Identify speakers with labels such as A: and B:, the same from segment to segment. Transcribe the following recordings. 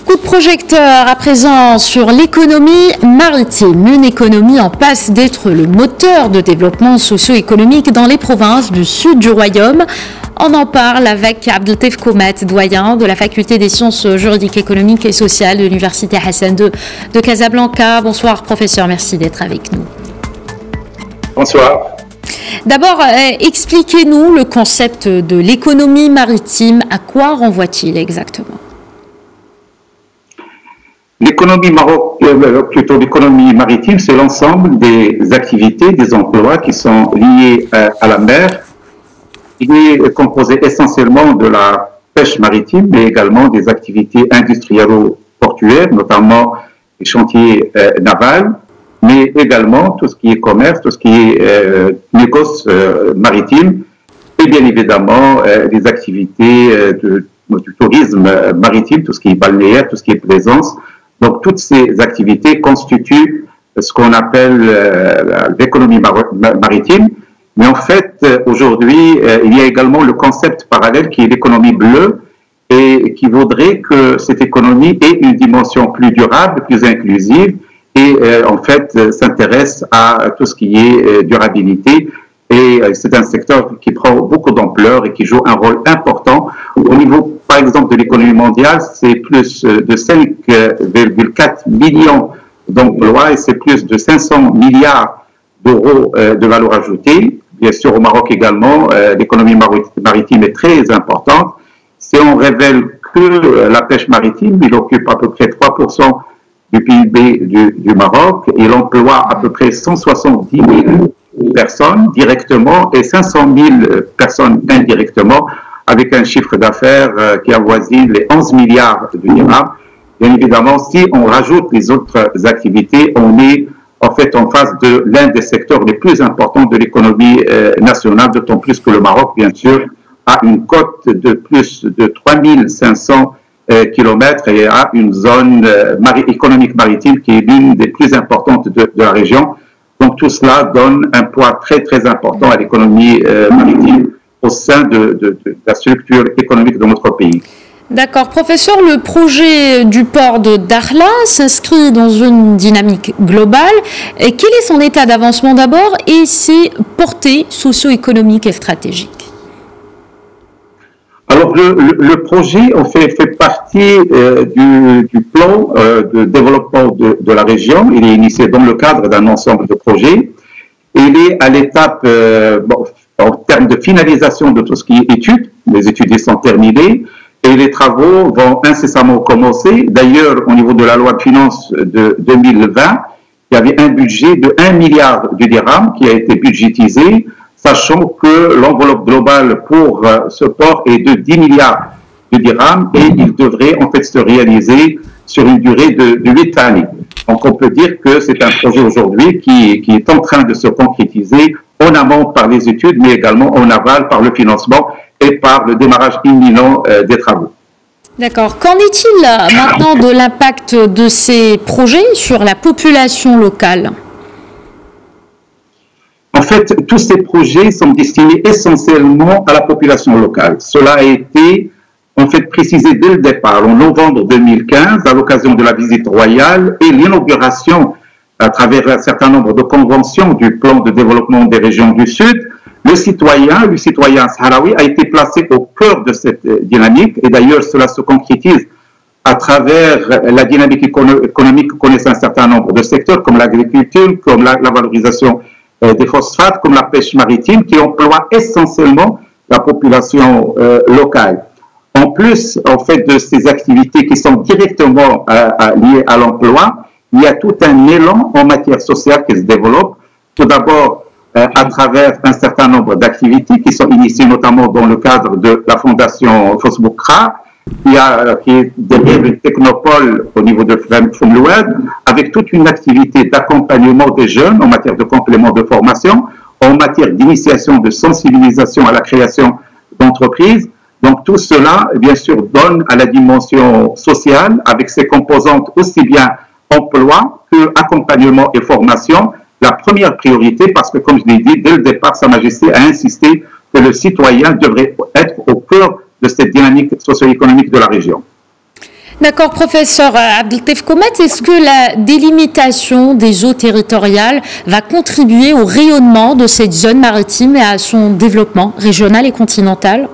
A: Coup de projecteur à présent sur l'économie maritime, une économie en passe d'être le moteur de développement socio-économique dans les provinces du sud du royaume. On en parle avec Abdeltef Koumet, doyen de la faculté des sciences juridiques, économiques et sociales de l'université Hassan II de Casablanca. Bonsoir professeur, merci d'être avec nous.
B: Bonsoir.
A: D'abord, expliquez-nous le concept de l'économie maritime. À quoi renvoie-t-il exactement?
B: L'économie l'économie maritime, c'est l'ensemble des activités, des emplois qui sont liés à la mer. Il est composé essentiellement de la pêche maritime, mais également des activités industrielles-portuaires, notamment les chantiers navals, mais également tout ce qui est commerce, tout ce qui est négoce maritime, et bien évidemment les activités du tourisme maritime, tout ce qui est balnéaire, tout ce qui est plaisance. Donc, toutes ces activités constituent ce qu'on appelle l'économie maritime. Mais en fait, aujourd'hui, il y a également le concept parallèle qui est l'économie bleue et qui voudrait que cette économie ait une dimension plus durable, plus inclusive et en fait s'intéresse à tout ce qui est durabilité. Et c'est un secteur qui prend beaucoup d'ampleur et qui joue un rôle important. Au niveau, par exemple, de l'économie mondiale, c'est plus de 5,4 millions d'emplois et c'est plus de 500 milliards d'euros de valeur ajoutée. Bien sûr, au Maroc également, l'économie maritime est très importante. Si on révèle que la pêche maritime, il occupe à peu près 3% du PIB du Maroc. Il emploie à peu près 170 000 personnes directement et 500 000 personnes indirectement, avec un chiffre d'affaires qui avoisine les 11 milliards de dirhams. Bien évidemment, si on rajoute les autres activités, on est en fait en face de l'un des secteurs les plus importants de l'économie nationale, d'autant plus que le Maroc, bien sûr, a une côte de plus de 3500 kilomètres et a une zone économique maritime qui est l'une des plus importantes de la région. Donc tout cela donne un poids très très important à l'économie maritime au sein de la structure économique de notre pays.
A: D'accord. Professeur, le projet du port de Dakhla s'inscrit dans une dynamique globale. Et quel est son état d'avancement d'abord et ses portées socio-économiques et stratégiques?
B: Alors le projet en fait partie du plan de développement de la région. Il est initié dans le cadre d'un ensemble de projets. Il est à l'étape, en termes de finalisation de tout ce qui est études. Les études sont terminées et les travaux vont incessamment commencer. D'ailleurs, au niveau de la loi de finances de 2020, il y avait un budget de 1 milliard de dirhams qui a été budgétisé, sachant que l'enveloppe globale pour ce port est de 10 milliards de dirhams et il devrait en fait se réaliser sur une durée de 8 années. Donc on peut dire que c'est un projet aujourd'hui qui est en train de se concrétiser en amont par les études, mais également en aval par le financement et par le démarrage imminent des travaux.
A: D'accord. Qu'en est-il maintenant de l'impact de ces projets sur la population locale ?
B: En fait, tous ces projets sont destinés essentiellement à la population locale. Cela a été en fait précisé dès le départ, en novembre 2015, à l'occasion de la visite royale et l'inauguration à travers un certain nombre de conventions du plan de développement des régions du Sud. Le citoyen sahraoui a été placé au cœur de cette dynamique et d'ailleurs cela se concrétise à travers la dynamique économique que connaissent un certain nombre de secteurs comme l'agriculture, comme la valorisation des phosphates, comme la pêche maritime qui emploie essentiellement la population locale. En plus, en fait, de ces activités qui sont directement liées à l'emploi, il y a tout un élan en matière sociale qui se développe. Tout d'abord, à travers un certain nombre d'activités qui sont initiées notamment dans le cadre de la fondation Fosboukra, qui est derrière le technopole au niveau de Fomloued, avec toute une activité d'accompagnement des jeunes en matière de complément de formation, en matière d'initiation, de sensibilisation à la création d'entreprises. Donc tout cela, bien sûr, donne à la dimension sociale, avec ses composantes aussi bien emploi que accompagnement et formation, la première priorité, parce que comme je l'ai dit, dès le départ, Sa Majesté a insisté que le citoyen devrait être au cœur de cette dynamique socio-économique de la région.
A: D'accord, professeur Abdeltef Koumet, est-ce que la délimitation des eaux territoriales va contribuer au rayonnement de cette zone maritime et à son développement régional et continental?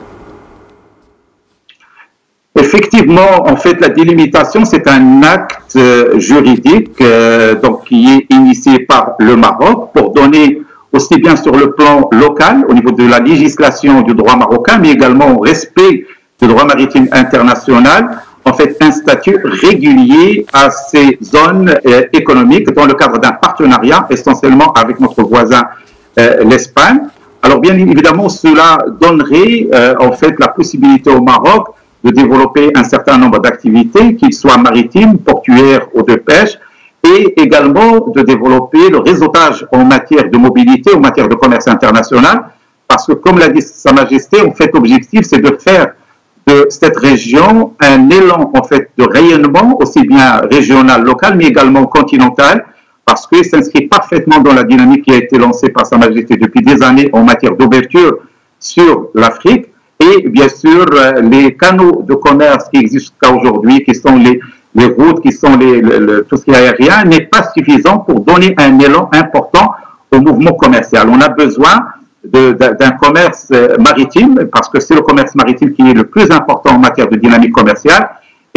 B: Effectivement, en fait, la délimitation, c'est un acte juridique donc qui est initié par le Maroc pour donner aussi bien sur le plan local, au niveau de la législation du droit marocain, mais également au respect du droit maritime international, en fait, un statut régulier à ces zones économiques dans le cadre d'un partenariat essentiellement avec notre voisin l'Espagne. Alors, bien évidemment, cela donnerait en fait la possibilité au Maroc de développer un certain nombre d'activités, qu'ils soient maritimes, portuaires ou de pêche, et également de développer le réseautage en matière de mobilité, en matière de commerce international, parce que, comme l'a dit Sa Majesté, en fait, l'objectif, c'est de faire de cette région un élan, en fait, de rayonnement, aussi bien régional, local, mais également continental, parce qu'il s'inscrit parfaitement dans la dynamique qui a été lancée par Sa Majesté depuis des années en matière d'ouverture sur l'Afrique, et bien sûr les canaux de commerce qui existent jusqu'à aujourd'hui, qui sont les routes, qui sont tout ce qui est aérien, n'est pas suffisant pour donner un élan important au mouvement commercial. On a besoin d'un commerce maritime, parce que c'est le commerce maritime qui est le plus important en matière de dynamique commerciale,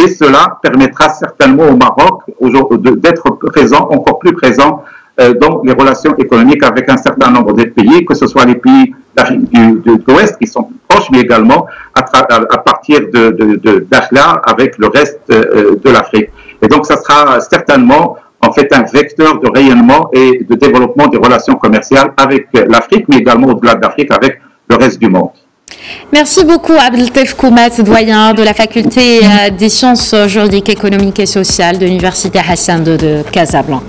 B: et cela permettra certainement au Maroc d'être présent, encore plus présent dans les relations économiques avec un certain nombre de pays, que ce soit les pays d'Afrique de l'Ouest qui sont proches, mais également à partir d'Achla avec le reste de l'Afrique. Et donc, ça sera certainement en fait un vecteur de rayonnement et de développement des relations commerciales avec l'Afrique, mais également au-delà de l'Afrique avec le reste du monde.
A: Merci beaucoup Abdeltef Koumet, doyen de la faculté des sciences juridiques, économiques et sociales de l'Université Hassan II de Casablanca.